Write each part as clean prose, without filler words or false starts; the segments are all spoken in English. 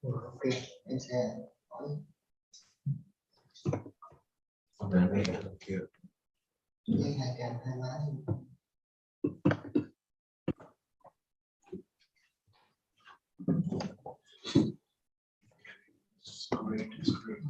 Ok, em sẽ hỏi với hai cam hai má. Great, great.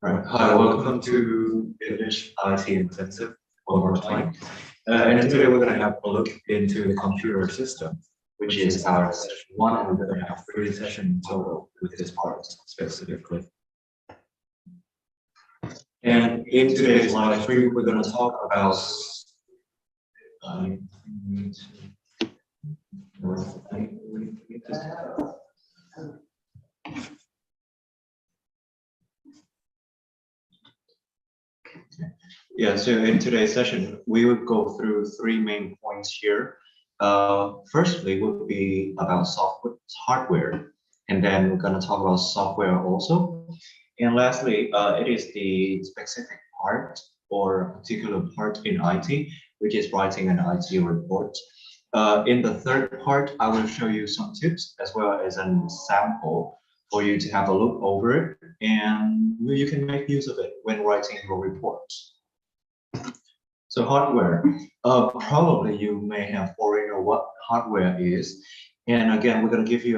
Right. Hi, welcome to English IT Intensive one more time. And today we're going to have a look into the computer system, which is our session 1, and we're going to have 3 sessions in total with this part specifically. And in today's live stream, we're going to talk about yeah, so in today's session, we will go through 3 main points here. Firstly, will be about hardware, and then we're going to talk about software also. And lastly, it is the specific part or a particular part in IT, which is writing an IT report. In the third part, I will show you some tips as well as an sample for you to have a look over it, and you can make use of it when writing your reports. So hardware, probably you may have already know what hardware is. And again, we're going to give you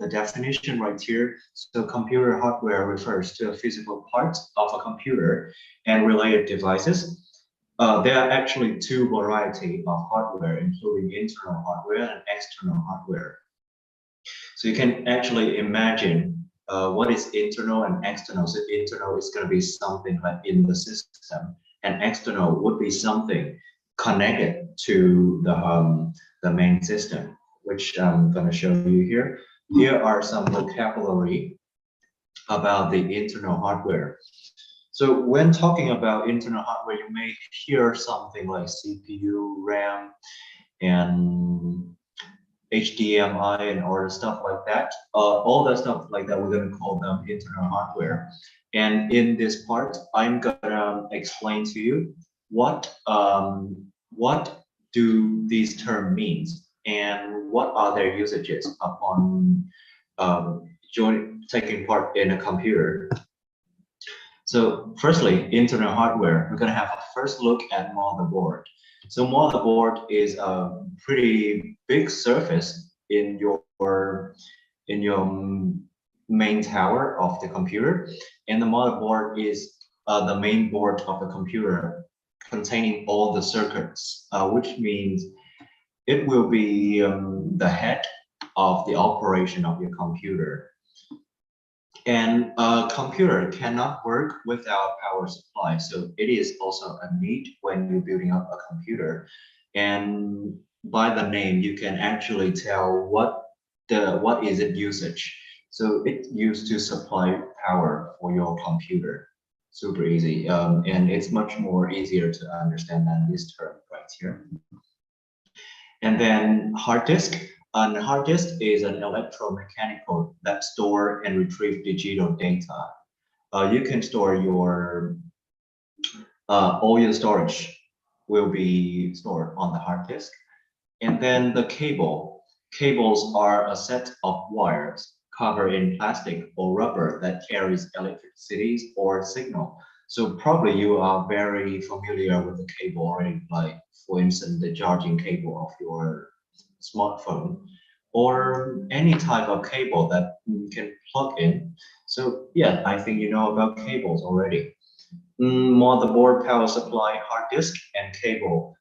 the definition right here. So computer hardware refers to a physical part of a computer and related devices. There are actually 2 varieties of hardware, including internal hardware and external hardware. So you can actually imagine what is internal and external. So internal is going to be something like in the system, and external would be something connected to the main system, which I'm going to show you here. Here are some vocabulary about the internal hardware. So when talking about internal hardware, you may hear something like CPU, RAM, and HDMI and all the stuff like that. All the stuff like that, we're going to call them internal hardware. And in this part, I'm gonna explain to you what do these terms means and what are their usages upon taking part in a computer. So firstly, internal hardware, we're gonna have a first look at motherboard. So motherboard is a pretty big surface in your main tower of the computer, and the motherboard is the main board of the computer containing all the circuits, which means it will be the head of the operation of your computer. And a computer cannot work without power supply, so it is also a need when you're building up a computer. And by the name, you can actually tell what is its usage. So it used to supply power for your computer. Super easy, and it's much more easier to understand than this term right here. And then hard disk. A hard disk is an electromechanical that store and retrieve digital data. You can store your all your storage will be stored on the hard disk. And then the cable. Cables are a set of wires covered in plastic or rubber that carries electricity or signal. So probably you are very familiar with the cable already, like for instance, the charging cable of your smartphone or any type of cable that you can plug in. So yeah, I think you know about cables already. Motherboard, power supply, hard disk, and cable.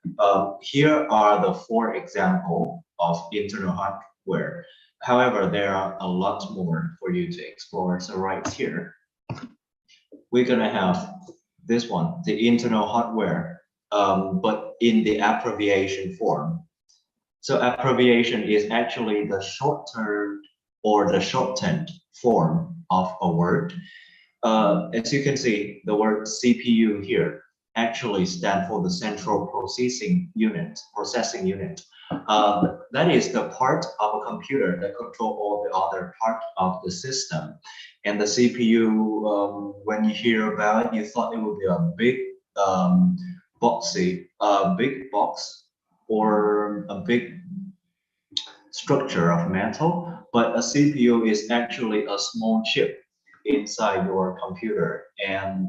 Here are the 4 examples of internal hardware. However, there are a lot more for you to explore. So right here, we're gonna have this one, the internal hardware, but in the abbreviation form. So abbreviation is actually the shorter or the shortened form of a word. As you can see, the word CPU here actually stands for the central processing unit. That is the part of a computer that control all the other part of the system. And the CPU, when you hear about it, you thought it would be a big big box or a big structure of metal, but a CPU is actually a small chip inside your computer, and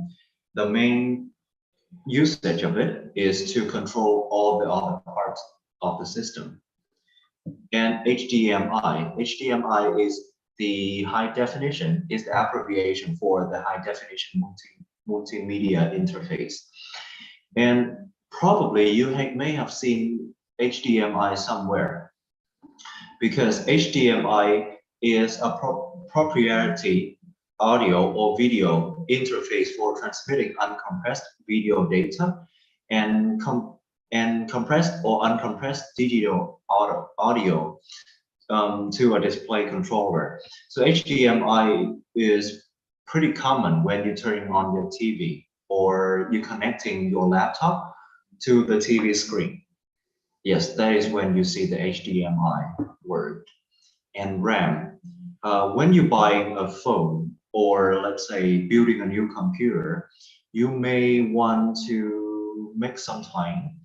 the main usage of it is to control all the other parts of the system. And HDMI is the high definition, is the abbreviation for the high definition multimedia interface. And probably you may have seen HDMI somewhere, because HDMI is a proprietary audio or video interface for transmitting uncompressed video data and compressed or uncompressed digital audio to a display controller. So HDMI is pretty common when you're turning on your TV or you're connecting your laptop to the TV screen. Yes, that is when you see the HDMI word. And RAM. When you buy a phone or let's say building a new computer, you may want to make some time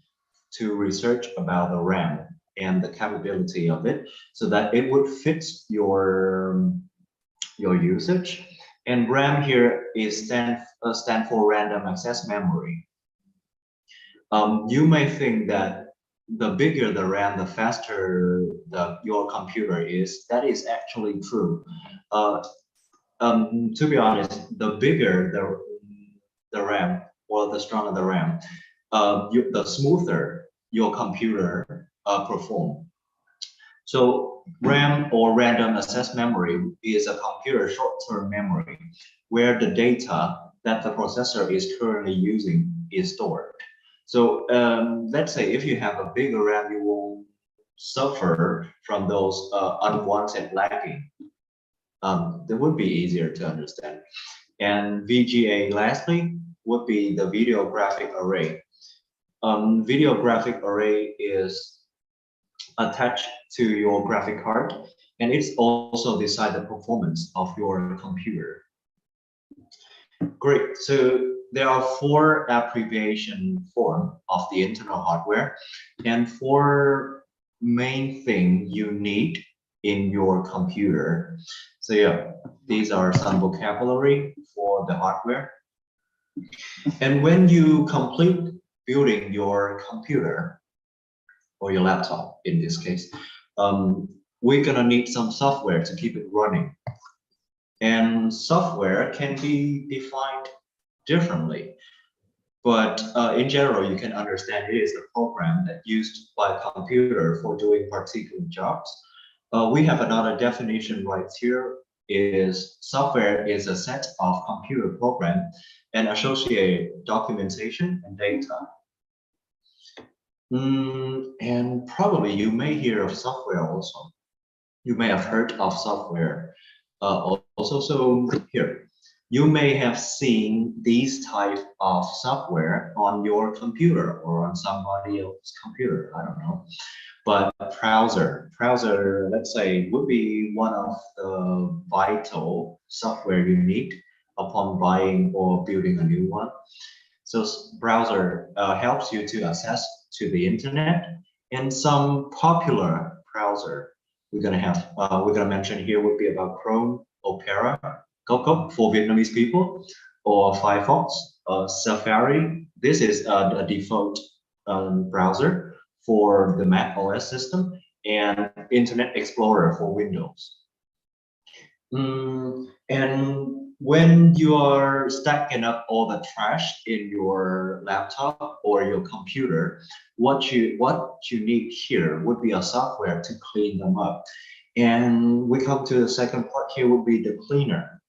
to research about the RAM and the capability of it so that it would fit your usage. And RAM here is stand for random access memory. You may think that the bigger the RAM, the faster your computer is. That is actually true. To be honest, the bigger the RAM or the stronger the RAM, the smoother your computer perform. So RAM or random access memory is a computer short-term memory where the data that the processor is currently using is stored. So let's say if you have a bigger RAM, you will suffer from those unwanted lagging. That would be easier to understand. And VGA lastly would be the video graphic array. Video graphic array is attached to your graphic card, and it's also decide the performance of your computer. Great. So there are 4 abbreviation form of the internal hardware and 4 main thing you need in your computer. So yeah, these are some vocabulary for the hardware. And when you complete building your computer or your laptop in this case, we're gonna need some software to keep it running. And software can be defined differently, but in general, you can understand it is a program that used by a computer for doing particular jobs. We have another definition right here. Is software is a set of computer program and associated documentation and data. And probably you may hear of software also. You may have heard of software also. So here, you may have seen these type of software on your computer or on somebody else's computer. I don't know. But browser, let's say, would be one of the vital software you need upon buying or building a new one. So browser helps you to access to the internet, and some popular browser we're gonna mention here would be about Chrome, Opera, Coco for Vietnamese people, or Firefox, Safari. This is the default browser for the Mac OS system, and Internet Explorer for Windows. And when you are stacking up all the trash in your laptop or your computer, what you need here would be a software to clean them up. And we come to the second part here would be the cleaner.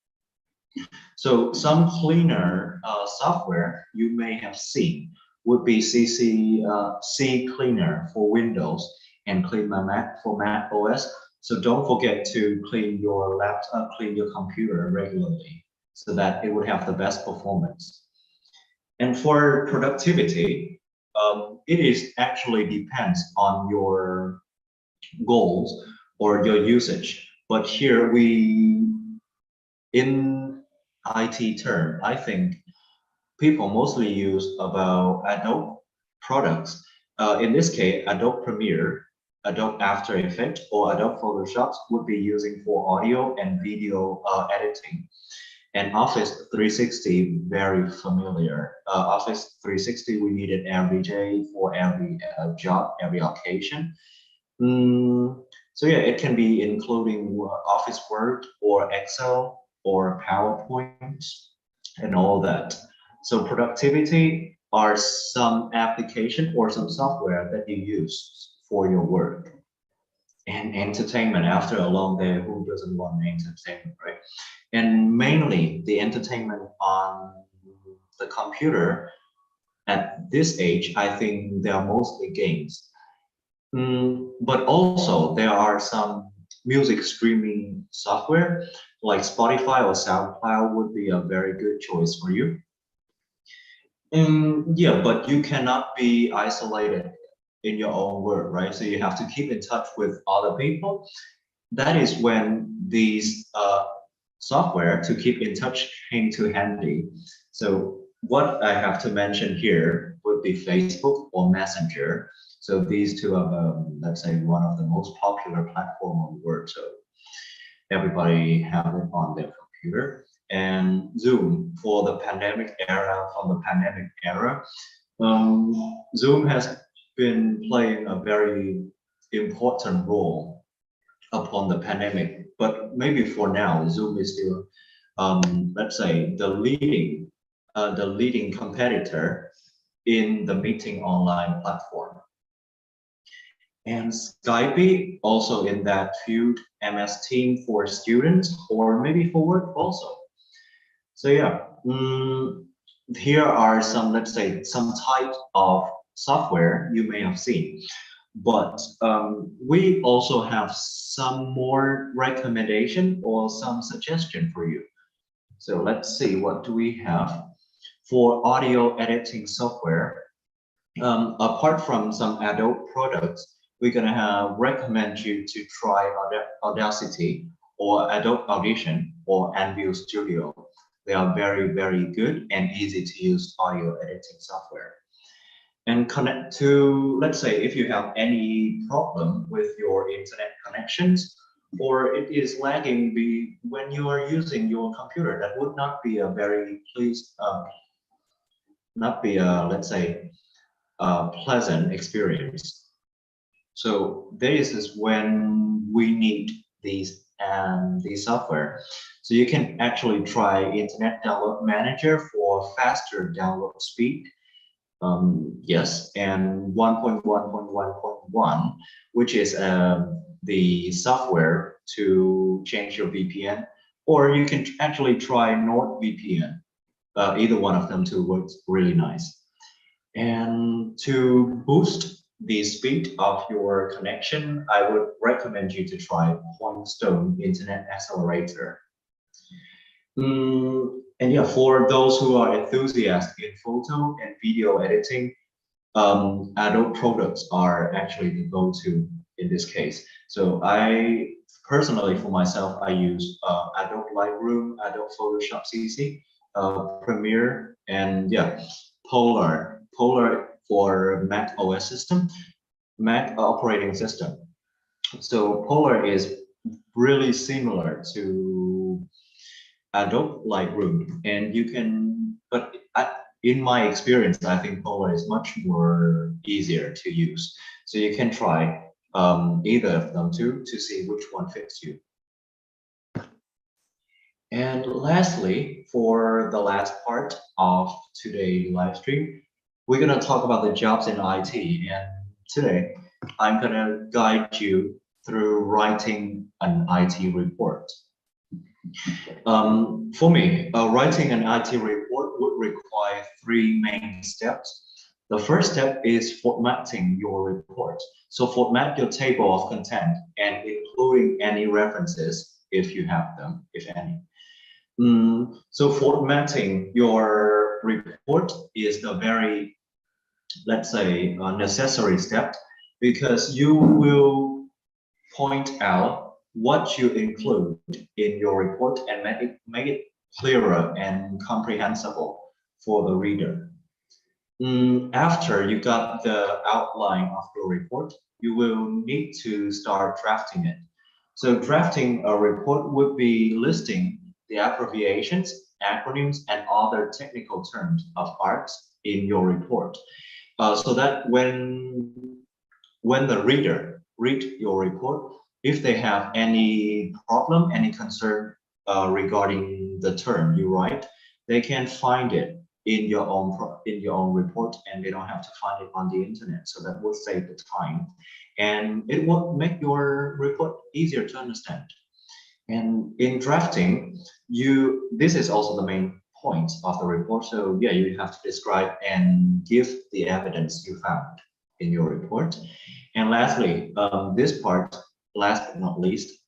So some cleaner software you may have seen would be CCleaner for Windows and Clean My Mac for Mac OS. So don't forget to clean your laptop, clean your computer regularly so that it would have the best performance. And for productivity, it is actually depends on your goals or your usage. But here in IT term, I think people mostly use about Adobe products. In this case, Adobe Premiere, Adobe After Effects, or Adobe Photoshop would be using for audio and video editing. And Office 360, very familiar. Office 360, we need it every day for every job, every occasion. So yeah, it can be including Office Word or Excel or PowerPoint and all that. So productivity are some application or some software that you use for your work. And entertainment, after a long day, who doesn't want entertainment, right? And mainly the entertainment on the computer at this age, I think they are mostly games. But also there are some music streaming software like Spotify or SoundCloud would be a very good choice for you. Yeah, but you cannot be isolated in your own world, right? So you have to keep in touch with other people. That is when these software to keep in touch came to handy. So what I have to mention here would be Facebook or Messenger. So these two are, let's say, one of the most popular platform on the world. So everybody have it on their computer. And Zoom for the pandemic era, from the pandemic era, Zoom has been playing a very important role upon the pandemic. But maybe for now, Zoom is still, let's say, the leading competitor in the meeting online platform. And Skype also in that field, MS Team for students or maybe for work also. So yeah, here are some, let's say, some type of software you may have seen. But we also have some more recommendation or some suggestion for you. So let's see, what do we have for audio editing software? Apart from some Adobe products, we're gonna recommend you to try Audacity or Adobe Audition or Enview Studio. They are very, very good and easy to use audio editing software. And connect to, let's say, if you have any problem with your internet connections, or it is lagging when you are using your computer, that would not be a very let's say, pleasant experience. So this is when we need these software. So you can actually try Internet Download Manager for faster download speed. Yes, and 1.1.1.1, which is the software to change your VPN, or you can actually try NordVPN. Either one of them two works really nice. And to boost the speed of your connection, I would recommend you to try PointStone Internet Accelerator. And yeah, for those who are enthusiasts in photo and video editing, Adobe products are actually the go-to in this case. So I personally, for myself, I use Adobe Lightroom, Adobe Photoshop CC, Premiere, and yeah, Polar for Mac OS system, Mac operating system. So Polar is really similar to Adobe Lightroom, and you can, but in my experience, I think Polar is much more easier to use. So you can try either of them to see which one fits you. And lastly, for the last part of today's live stream, we're going to talk about the jobs in IT. And today, I'm going to guide you through writing an IT report. For me, writing an IT report would require 3 main steps. The first step is formatting your report. So format your table of content and including any references if you have them, if any. So formatting your report is the very, let's say, necessary step, because you will point out what you include in your report and make it clearer and comprehensible for the reader. After you got the outline of your report, you will need to start drafting it. So drafting a report would be listing the abbreviations, acronyms, and other technical terms of arts in your report, so that when the reader read your report, if they have any problem, any concern regarding the term you write, they can find it in your own report, and they don't have to find it on the internet. So that will save the time, and it will make your report easier to understand. And in drafting, this is also the main point of the report. So yeah, you have to describe and give the evidence you found in your report. And lastly, this part, last but not least,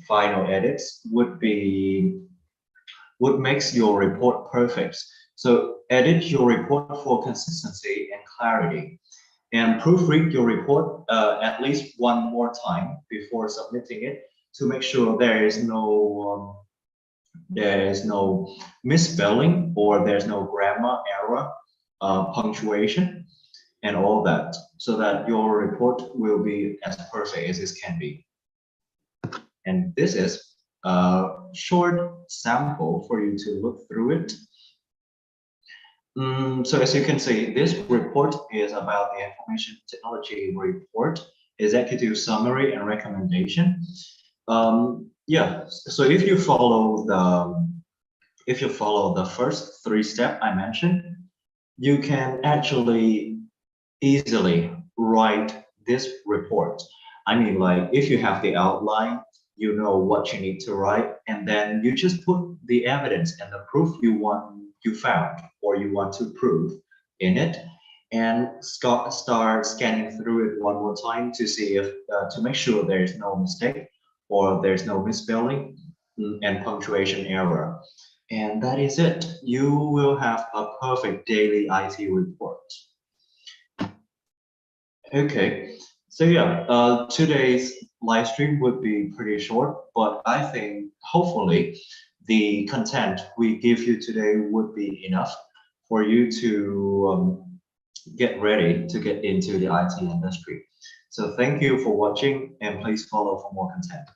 final edits would makes your report perfect. So edit your report for consistency and clarity, and proofread your report at least one more time before submitting it to make sure there is no misspelling, or there's no grammar error, punctuation, and all that, so that your report will be as perfect as it can be. And this is a short sample for you to look through it. So as you can see, this report is about the information technology report, executive summary and recommendation. Yeah, so if you follow the first 3 steps I mentioned, you can actually easily write this report. I mean, like, if you have the outline, you know what you need to write, and then you just put the evidence and the proof you found or you want to prove in it, and start scanning through it one more time to see if to make sure there is no mistake or there's no misspelling and punctuation error. And that is it. You will have a perfect daily IT report. Okay, so yeah, today's live stream would be pretty short, but I think hopefully the content we give you today would be enough for you to get ready to get into the IT industry. So thank you for watching, and please follow for more content.